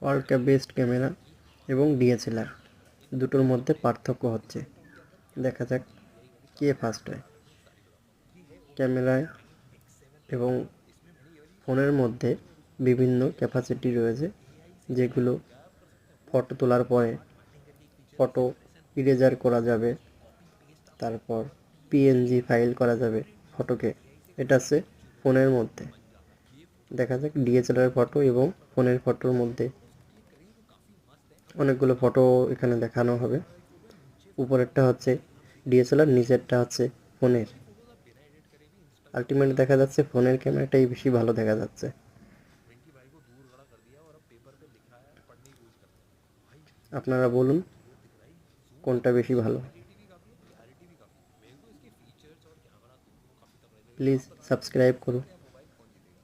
Ultra best camera এবং DSLR দুটোর মধ্যে পার্থক্য হচ্ছে। দেখা যাক কে ফার্স্ট হয়। ক্যামেরায় এবং ফোনের মধ্যে বিভিন্ন ক্যাপাসিটি রয়েছে, যেগুলো ফটো তোলার পরে ফটো ইরেজার করা যাবে, তারপর পিএনজি ফাইল করা যাবে ফটোকে। এটা আছে ফোনের মধ্যে। দেখা যাক ডিএসএলআর ফটো এবং ফোনের ফটোর মধ্যে অনেকগুলো ফটো এখানে দেখানো হবে। উপরেরটা হচ্ছে ডিএসএলআর, নিচেরটা হচ্ছে ফোনের। আলটিমেট দেখা যাচ্ছে ফোনের ক্যামেরাটাই বেশি ভালো দেখা যাচ্ছে। আপনারা বলুন কোনটা বেশি ভালো। প্লিজ সাবস্ক্রাইব করুন।